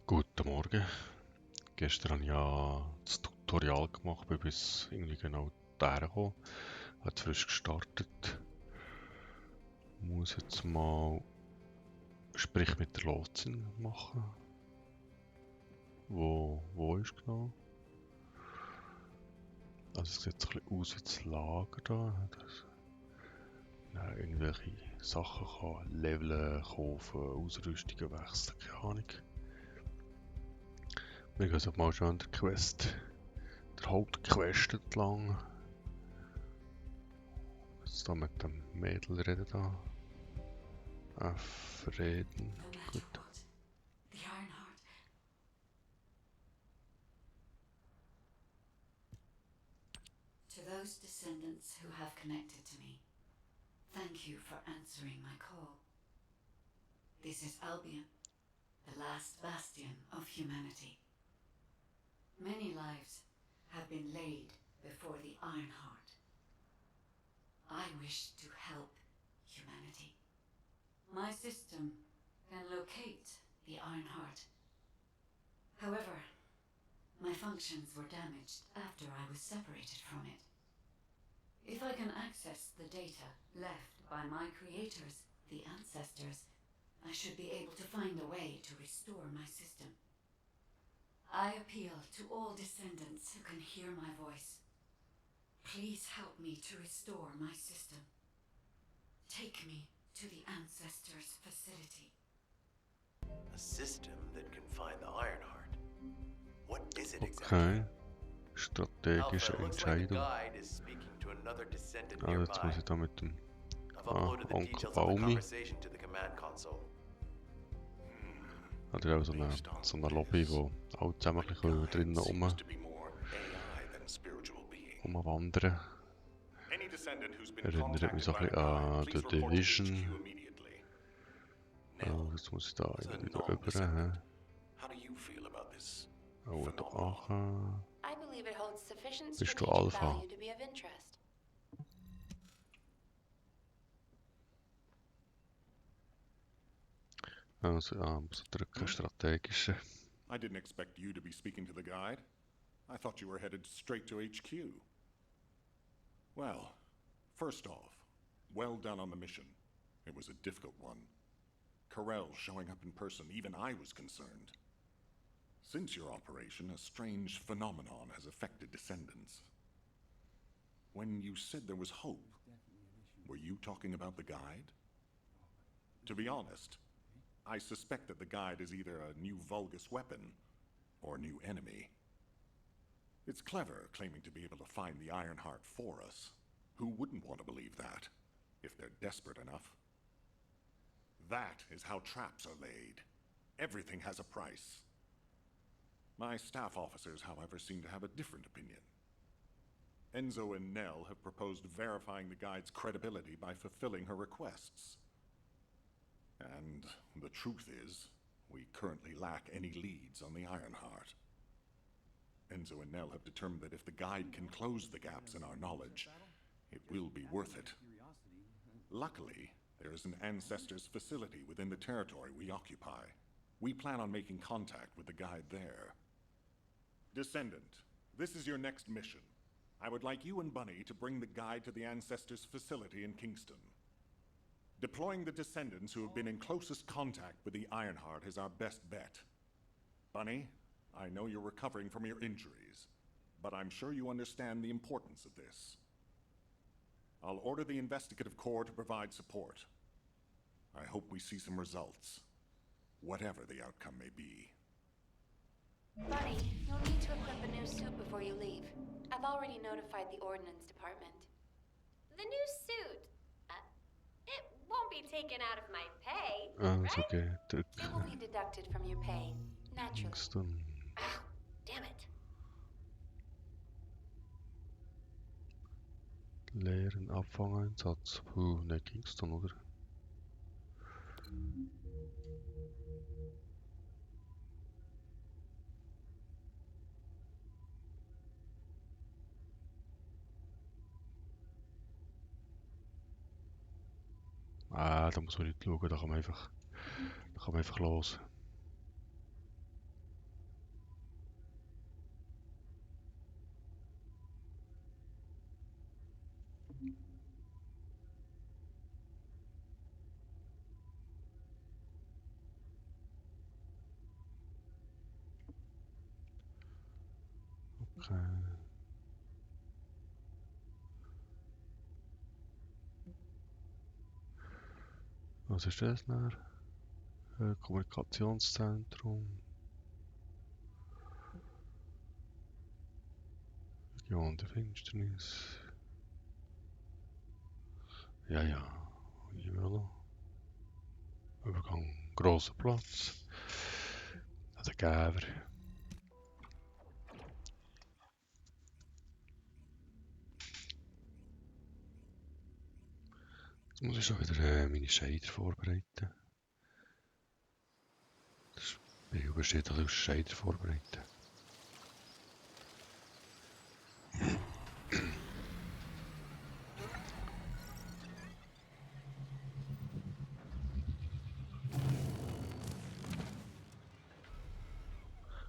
Guten Morgen. Gestern habe ich ja das Tutorial gemacht, bin bis irgendwie genau daher gekommen. Hat frisch gestartet. Muss jetzt mal Sprich mit der Lotsin machen. Wo ist genau? Also es sieht so ein bisschen aus wie das Lager da. Ja, irgendwelche Sachen kann leveln, kaufen, Ausrüstungen wechseln, keine Ahnung. Wir gehen jetzt mal schon an der Quest, der Hauptquest entlang. Jetzt da mit dem Mädel reden da. Freden. No matter Gut. what, the Ironheart. To those descendants who have connected to me, thank you for answering my call. This is Albion, the last bastion of humanity. Many lives have been laid before the Ironheart. I wish to help humanity. My system can locate the Ironheart. However, my functions were damaged after I was separated from it. If I can access the data left by my creators, the ancestors, I should be able to find a way to restore my system. I appeal to all descendants who can hear my voice. Please help me to restore my system. Take me to the ancestors' facility. A system that can find the Ironheart. What is it exactly? Okay. Strategische Alpha, looks like a Entscheidung. guide is speaking to another descendant Ah, jetzt nearby. muss ich da mit dem I've uploaded the Onkel details of the Baumi. conversation to the command console. Hat er auch so eine Lobby, wo alle zusammen ein bisschen drinnen rumwandern. Erinnert mich so ein bisschen an The Division. Jetzt muss ich da irgendwie da rüber. Oh, da auch. I believe it holds sufficient Bist du strategic Alpha? value to be of interest. Also, muss ich drücken, strategische. I didn't expect you to be speaking to the guide. I thought you were headed straight to HQ. Well, first off, well done on the mission. It was a difficult one. Corel showing up in person, even I was concerned. Since your operation, a strange phenomenon has affected descendants. When you said there was hope, were you talking about the guide? To be honest, I suspect that the guide is either a new Vulgus weapon or a new enemy. It's clever claiming to be able to find the Ironheart for us. Who wouldn't want to believe that, if they're desperate enough? That is how traps are laid. Everything has a price. My staff officers, however, seem to have a different opinion. Enzo and Nell have proposed verifying the guide's credibility by fulfilling her requests. And the truth is, we currently lack any leads on the Ironheart. Enzo and Nell have determined that if the guide can close the gaps in our knowledge, it will be worth it. Luckily, there is an Ancestors facility within the territory we occupy. We plan on making contact with the guide there. Descendant, this is your next mission. I would like you and Bunny to bring the guide to the Ancestors facility in Kingston. Deploying the descendants who have been in closest contact with the Ironheart is our best bet. Bunny, I know you're recovering from your injuries, but I'm sure you understand the importance of this. I'll order the Investigative Corps to provide support. I hope we see some results, whatever the outcome may be. Bunny, you'll need to equip a new suit before you leave. I've already notified the Ordnance Department. The new suit. It won't be taken out of my pay, Also, right? okay, drück. It will be deducted from your pay, naturally. Kingston. Ow, damn it. Leeren Abfangeinsatz. Ne, Kingston, oder? Da muss man nicht schauen, da kann man einfach los. Okay. Was ist das denn? Kommunikationszentrum. Region der Finsternis. Ja, ja. Jawel. Übergang grosser Platz. Der Geber. Jetzt muss ich schon wieder meine Shader vorbereiten. Das Spiel besteht also aus Shader vorbereiten.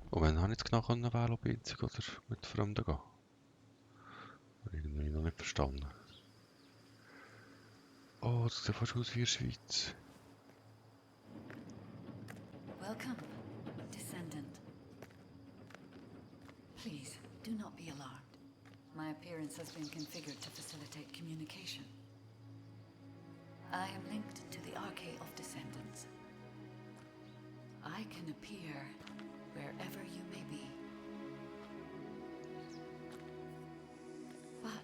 Und wenn habe ich jetzt genau wählen, ob einzig oder mit Fremden gehen. Habe ich irgendwie noch nicht verstanden. Oh, das sieht fast aus wie in der Schweiz. Welcome, Descendant. Please, do not be alarmed. My appearance has been configured to facilitate communication. I am linked to the Arcade of Descendants. I can appear wherever you may be. But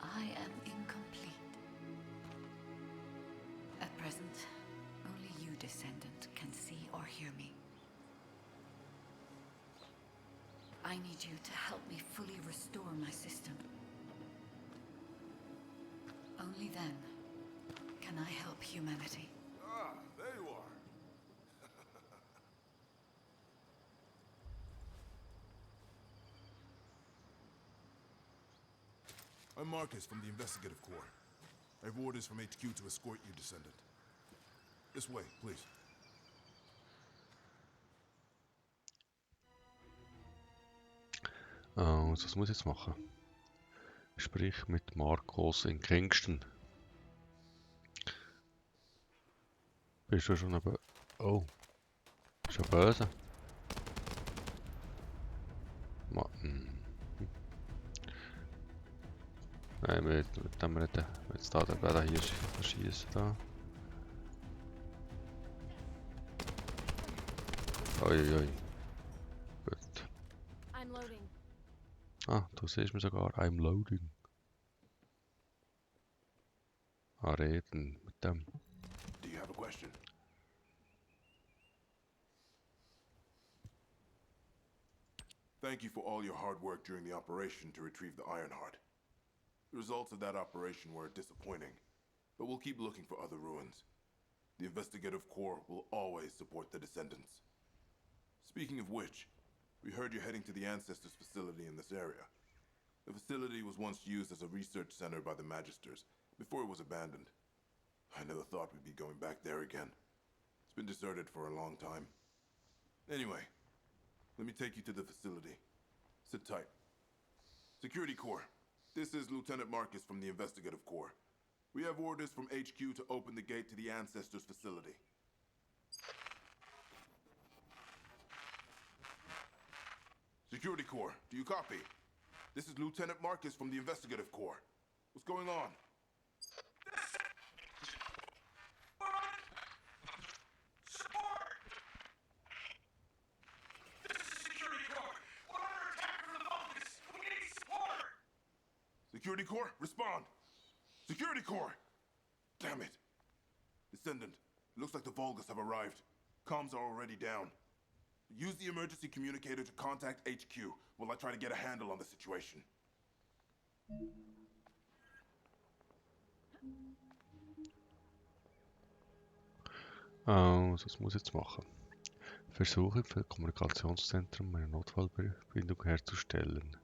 I am incomplete. At present, only you, Descendant, can see or hear me. I need you to help me fully restore my system. Only then can I help humanity. Ah, there you are. I'm Marcus from the Investigative Corps. I have orders from HQ to escort you, Descendant. This way, please. Was muss ich jetzt machen? Sprich mit Marcos in Kingston. Bist du schon aber... Oh. Schon böse. Nein, mit dem reden. Jetzt da, der hier schießen da. Oi. Gut. I'm loading. Ah, du siehst mich sogar. I'm loading. Reden mit dem. Do you have a question? Thank you for all your hard work during the operation to retrieve the Ironheart. The results of that operation were disappointing, but we'll keep looking for other ruins. The Investigative Corps will always support the Descendants. Speaking of which, we heard you're heading to the Ancestors facility in this area. The facility was once used as a research center by the Magisters, before it was abandoned. I never thought we'd be going back there again. It's been deserted for a long time. Anyway, let me take you to the facility. Sit tight. Security Corps, this is Lieutenant Marcus from the Investigative Corps. We have orders from HQ to open the gate to the Ancestors facility. Security Corps, do you copy? This is Lieutenant Marcus from the Investigative Corps. What's going on? Security Corps, respond! Security Corps! Damn it! Descendant, looks like the Vulgus have arrived. Comms are already down. Use the emergency communicator to contact HQ while I try to get a handle on the situation. Was muss ich jetzt machen? Versuche für das Kommunikationszentrum eine Notfallverbindung herzustellen.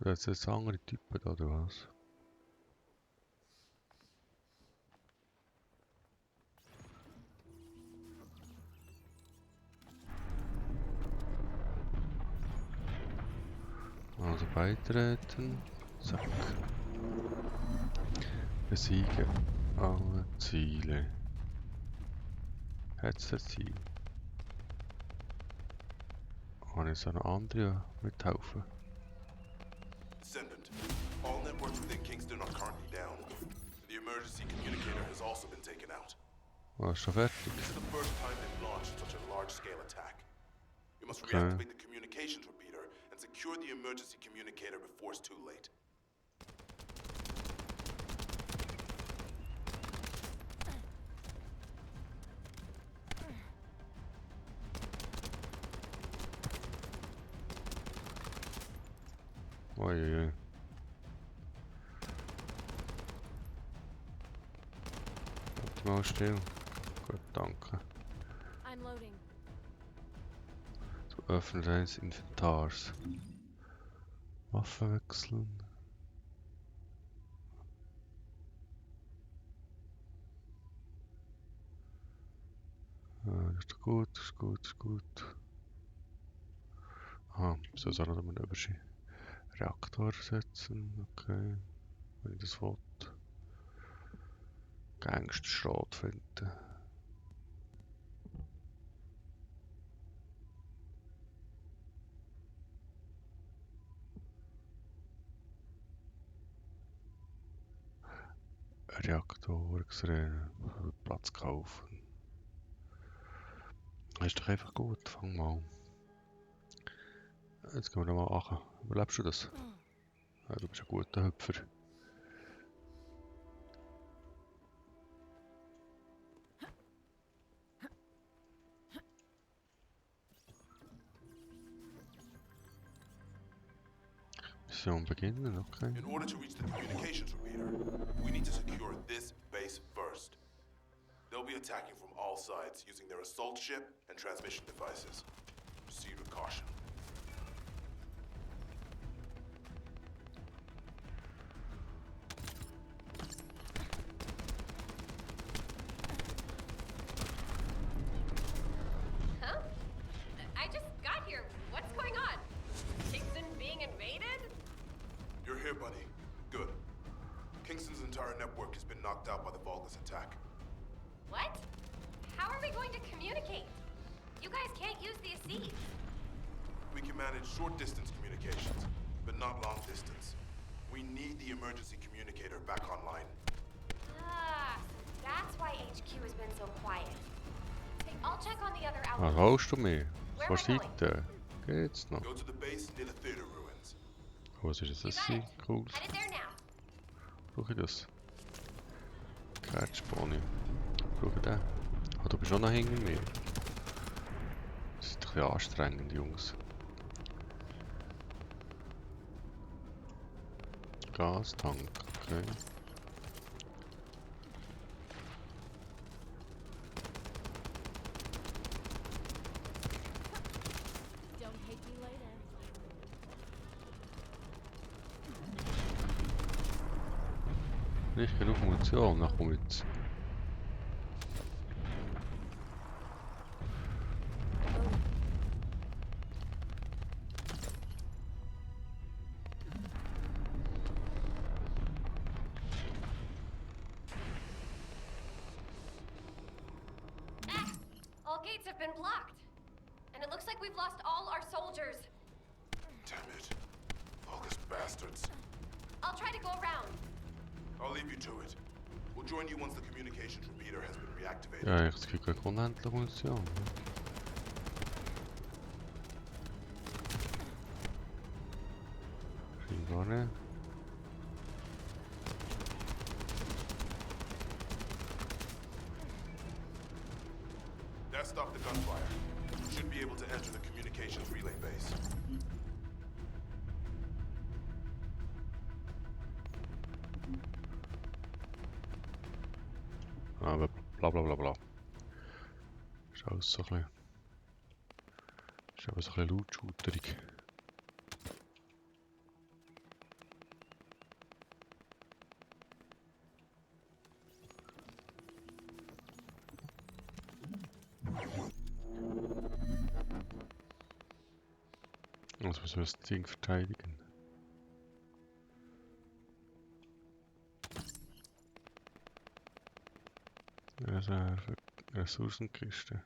Das sind jetzt andere Typen da, oder was? Also beitreten. Zack. Besiegen alle Ziele. Headset Ziel. Kann ich so eine andere mithelfen? Descendant, all networks within Kingston are currently down. The emergency communicator has also been taken out. Oh, ist schon fertig. This is the first time they've launched such a large-scale attack. You must Okay. reactivate the communications repeater and secure the emergency communicator before it's too late. Uiuiui. Halt mal still. Gut, danke. I'm loading. Zum Öffnen des Inventars. Waffen wechseln. Das ist gut, das ist gut, das ist gut. Aha, so soll ich noch einen Reaktor setzen. Okay, wenn ich das will. Gangsterschrot finden. Reaktor gesehen, Platz kaufen. Das ist doch einfach gut, fang mal. Jetzt gehen wir nochmal an. Überlebst du das? Ja, du bist ein guter Hüpfer. Mission beginnen, okay. In order to reach the communications repeater, we need to secure this base first. They'll be attacking from all sides using their assault ship and transmission devices. Proceed with caution. Huh? I just got here. What's going on? Kingston being invaded? You're here, buddy. Good. Kingston's entire network has been knocked out by the Vulgus attack. What? How are we going to communicate? You guys can't use the Asceve. We can manage short-distance communications, but not long-distance. We need the emergency communicator back online. Ah, so that's why HQ has been so quiet. Hey, I'll check on the other Was outposts. holst du mir? Where Was am I seid ihr? Geht's noch? Go to the base near the theater ruins. Was ist You das? got it. Cool. Headed there now. Brauche ich das? Catchpony. Brauche ich den? Ah, du bist auch noch hinter mir. Das ist ein bisschen anstrengend, Jungs. Gastank, okay. Don't hate me later. Nicht genug Munition, nach jetzt. All gates have been blocked. And it looks like we've lost all our soldiers. Damn it. Vulgus bastards. I'll try to go around. I'll leave you to it. We'll join you once the communications repeater has been reactivated. Ja, ich kriege unendlich Munition. Scheinbar nicht. That stopped the gunfire. We should be able to enter the communications relay base. Aber bla bla bla bla. Ist alles so ein bisschen... Ist aber so ein bisschen lautschauterig. Also müssen wir das Ding verteidigen. Reserve, Ressourcenkiste.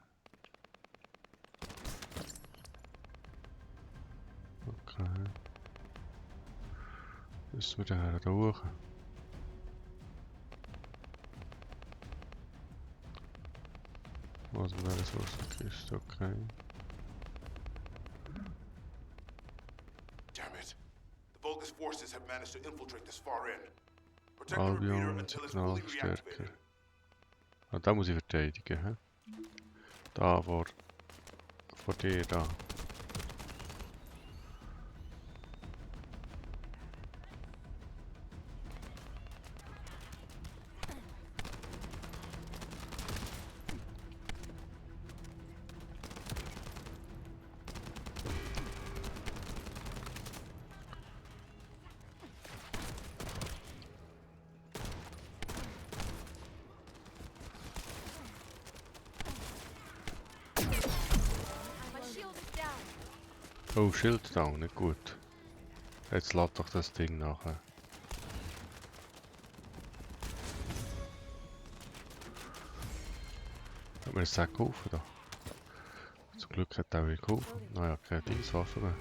Müssen wir daher da hoch? Was mit der Ressourcenkiste, okay. Damn it. The Vulgus forces have managed to infiltrate this far in. Protect the repeater Albion, until it's fully Signalverstärker. reactivated. Ah, da muss ich verteidigen, hä? Da vor dir, da. My shield is down. Oh, Schild down, nicht gut. Jetzt lädt doch das Ding nachher. Hat mir das Sack geholfen da? Zum Glück hat er auch wieder geholfen. Naja, keine Dingswaffe mehr.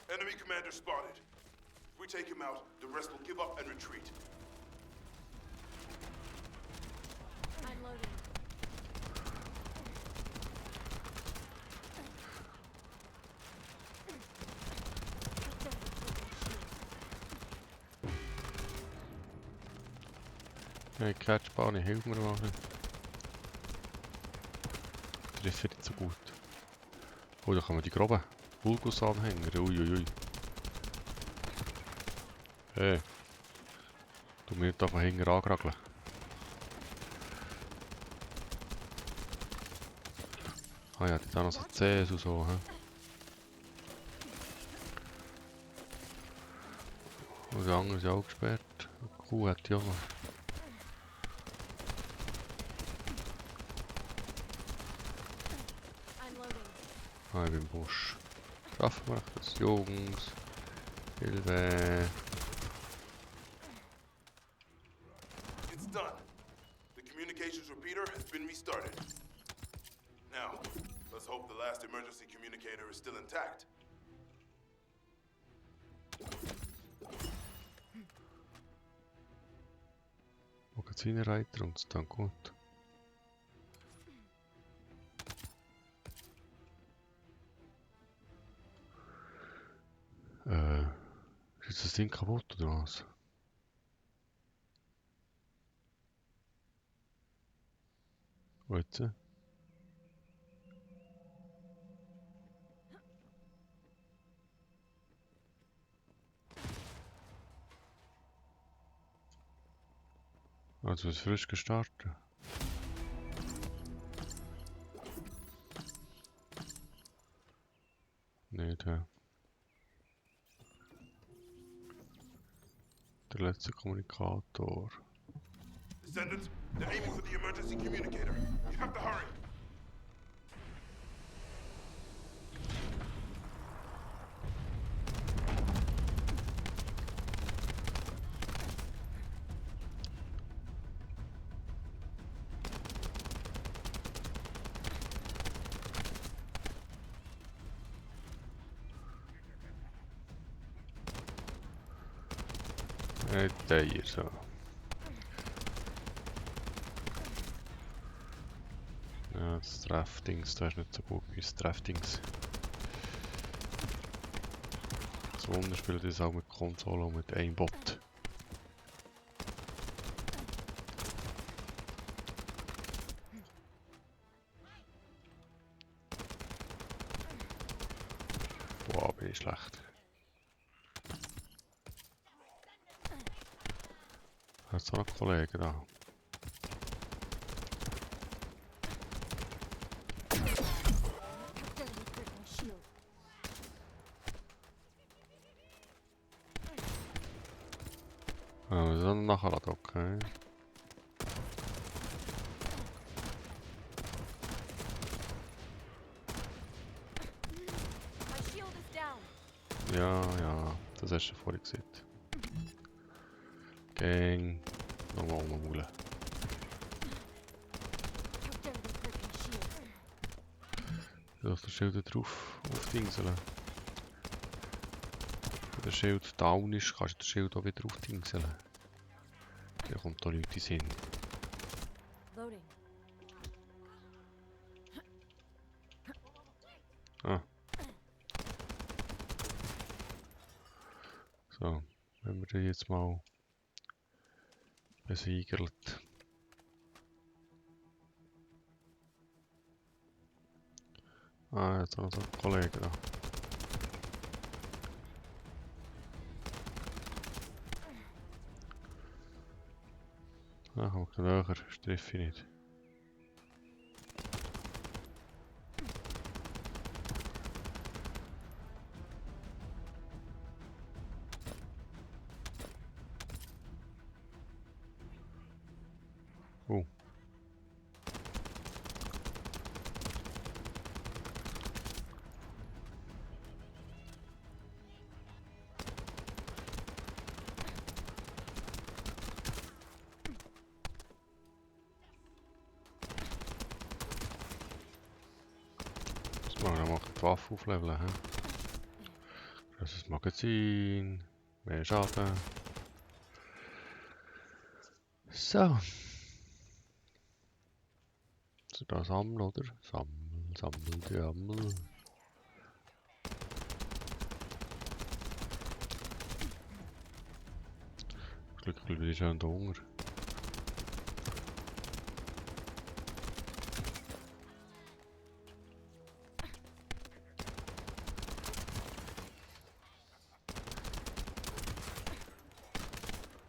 Enemy commander spotted. If we take him out, the rest will give up and retreat. I'm loading. Hey, Catchbahn, hilf mir mal. Treffe nicht so gut. Oh, da kann man die groben Vulgus-Anhänger. Uiuiui. Hey. Du mir nicht von hinten angrageln. Ah ja, die da noch so Cs und so, hä? Und der andere ist ja auch gesperrt. Die Kuh hat die auch noch. I'm loading. Ah, ich bin im Busch. Schaffen wir das, Jungs. Hilfe. It's done. The communications repeater has been restarted. Now, let's hope the last emergency communicator is still intact. Magazinreiter und ist dann gut. Ist das Ding kaputt oder was? Wo jetzt? Also ist frisch gestartet. Nee, der letzte Kommunikator. Descendants, they're aiming for the emergency communicator. You have to hurry. Der hier so. Ja, das Trefdings, das ist nicht so gut wie das Trefdings. Das Wunder spielt das auch mit Konsole und mit einem Bot. Boah, bin ich schlecht. Hat es auch noch Kollegen da? My shield. Ah, wir sind nachher da, okay. My shield is down. Ja, das hast du vorhin gesehen. Gang. Nochmal umholen. Soll das Schild drauf aufdingseln? Wenn der Schild down ist, kannst du das Schild auch wieder aufdingseln. Dann kommt da Leute in den Sinn. Loading. Ah. So, wenn wir den jetzt mal besiegelt. Ah, jetzt haben wir so einen Kollegen da. Ah, komm näher, das treffe ich nicht. Oh. Was machen wir? Dann machen die Waffe aufleveln, hä? Größeres Magazin, mehr Schaden. So. Also da sammeln, oder? Sammel, jammel. Glücklich bin ich schon da Hunger.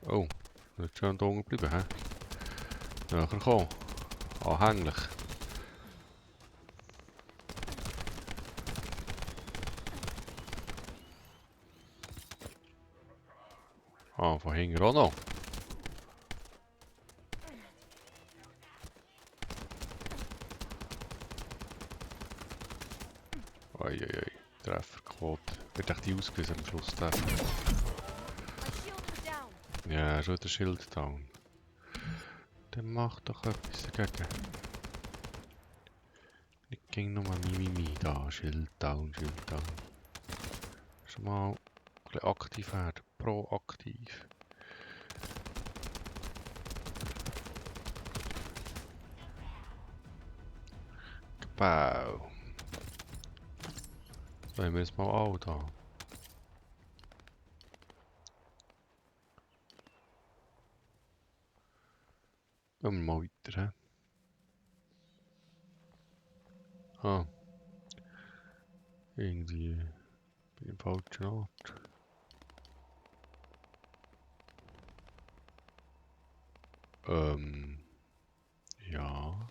Oh, nicht schon da Hunger bleiben, hä? Näher kommen. Anhänglich. Ah, von hinten auch noch. Eieiei, Trefferquote. Wird echt die ausgewiesen am Schluss treffen. My shield is down. Ja, schon der Schild down. Dann mach doch etwas dagegen. Nicht gegen nur Mimimi da. Schild down, Schild down. Schon mal ein bisschen aktiv werden. Proaktiv. Gebau. So haben wir jetzt mal auch da. Gehen wir mal weiter, hä? Ah. Irgendwie bin ich im falschen Ort. Ja.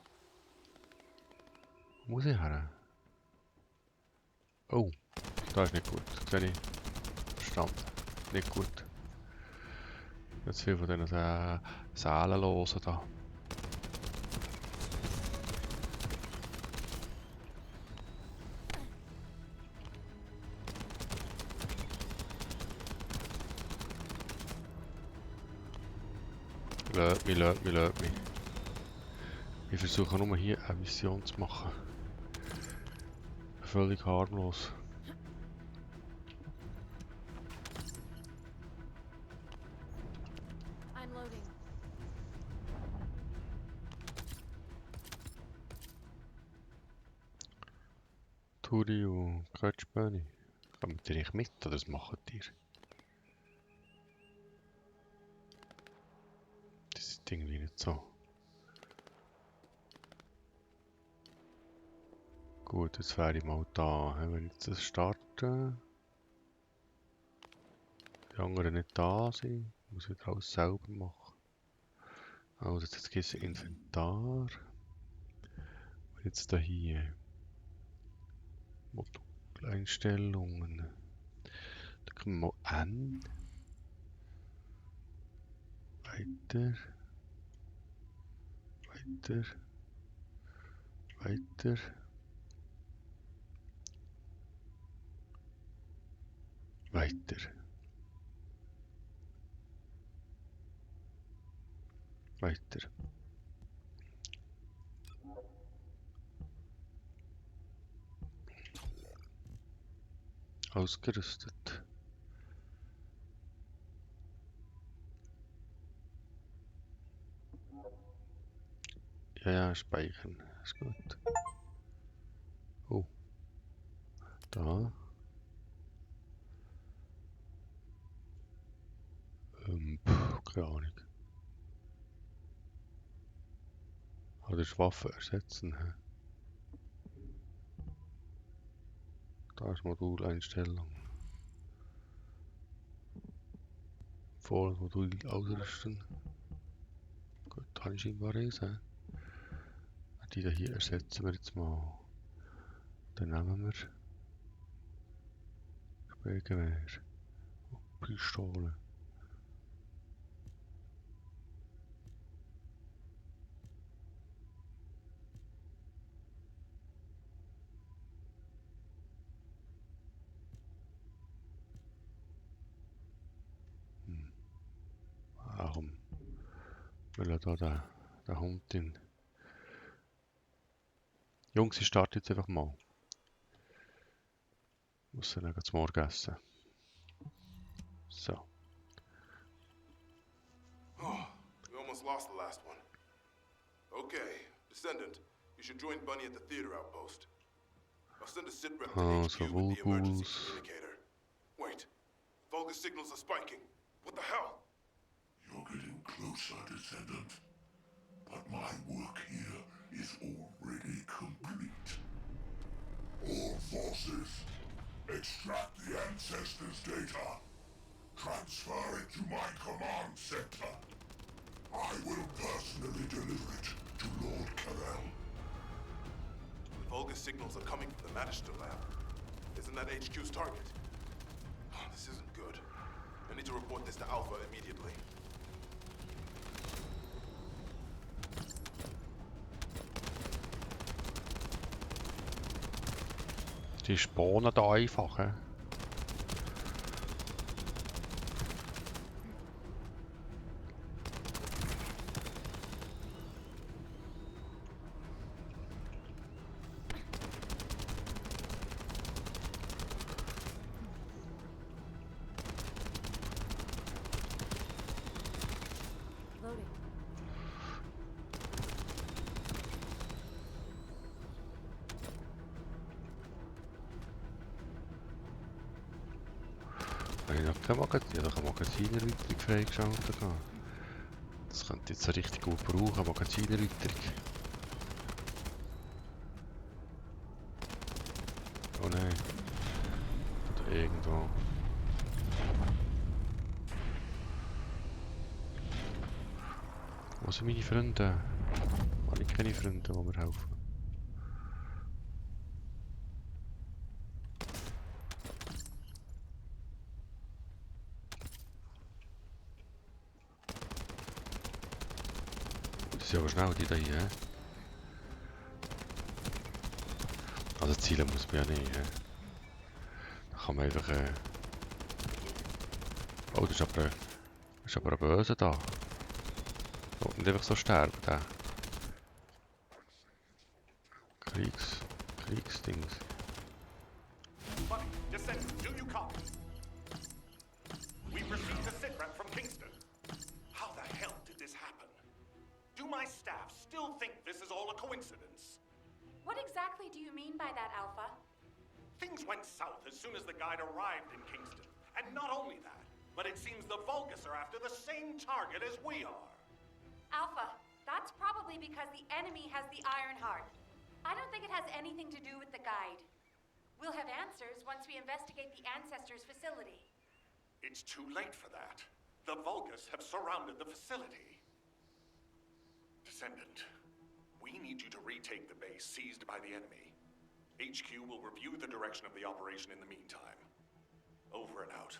Wo muss ich her? Oh, da ist nicht gut. Sehe ich. Verstanden. Nicht gut. Jetzt viel von diesen Sälen losen da. Löt mich. Ich versuche nur hier eine Mission zu machen. Völlig harmlos. I'm loading. Turi und Quetschböni. Kommt ihr nicht mit oder was macht ihr? Das ist irgendwie nicht so. Gut, jetzt wäre ich mal da. Wenn ich jetzt das starte, die anderen nicht da sind, muss ich wieder alles selber machen. Also jetzt gibt es Inventar. Und jetzt da hier. Moduleinstellungen. Da können wir mal N. Weiter. Weiter. Weiter. Weiter. Weiter. Ausgerüstet. Ja, ja, speichern. Ist gut. Oh. Da. Keine Ahnung. Oder Waffe ersetzen. Hä? Da ist Moduleinstellung. Volles Modul ausrüsten. Gut, da habe ich scheinbar Riesen. Die da hier ersetzen wir jetzt mal. Dann nehmen wir Spähgewehr. Pistole. Warum? Weil er da der Hund in. Jungs, ich starte jetzt einfach mal. Muss dann zum Morgen essen. So. Oh, we almost lost the last one. Okay, Descendant, you should join Bunny at the theater outpost. I'll send a sit rep to HQ with the emergency communicator. Wait, Vulgus signals are spiking. What the hell? You're getting closer, Descendant. But my work here is already complete. All forces, extract the Ancestors' data. Transfer it to my command center. I will personally deliver it to Lord Karel. The Vulgus signals are coming from the Magister lab. Isn't that HQ's target? Oh, this isn't good. I need to report this to Alpha immediately. Die spawnen da einfach. He? Loading. Ich habe keine Magazinerweiterung freigeschaltet. Das könnte jetzt richtig gut brauchen, Magazinerweiterung. Oh nein. Oder irgendwo. Wo sind meine Freunde? Habe ich keine Freunde, die mir helfen? Die sind aber schnell, die da hier. He? Also zielen muss man ja nicht. He? Da kann man einfach... Oh, das ist aber ein Böse da. Und nicht einfach so sterben, der. Kriegsdings. Buddy, Descendant, do you copy? We've received a sitrep from Kingston. How the hell did this happen? Do my staff still think this is all a coincidence? What exactly do you mean by that, Alpha? Things went south as soon as the guide arrived in Kingston. And not only that, but it seems the Vulgus are after the same target as we are. Alpha, that's probably because the enemy has the Iron Heart. I don't think it has anything to do with the guide. We'll have answers once we investigate the Ancestors' facility. It's too late for that. The Vulgus have surrounded the facility. Descendant, we need you to retake the base seized by the enemy. HQ will review the direction of the operation in the meantime. Over and out.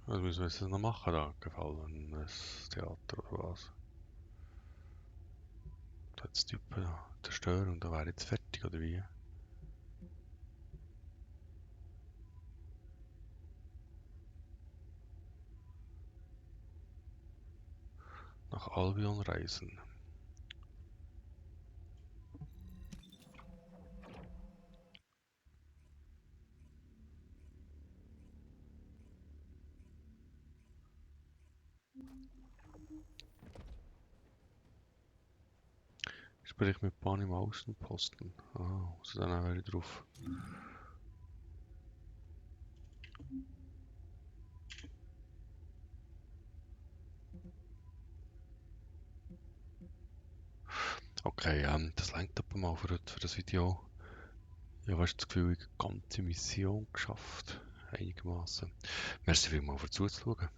Was müssen wir jetzt noch machen da? Gefallen das Theater oder was? Da hat es Typen zerstören und da wäre jetzt fertig oder wie? Nach Albion reisen. Sprich mit Bahn im Außenposten. Ah, also dann auch wieder drauf. Okay, das reicht aber mal für das Video. Ja, hast du das Gefühl, ich habe die ganze Mission geschafft? Einigermaßen. Merci vielmals für Zuschauen.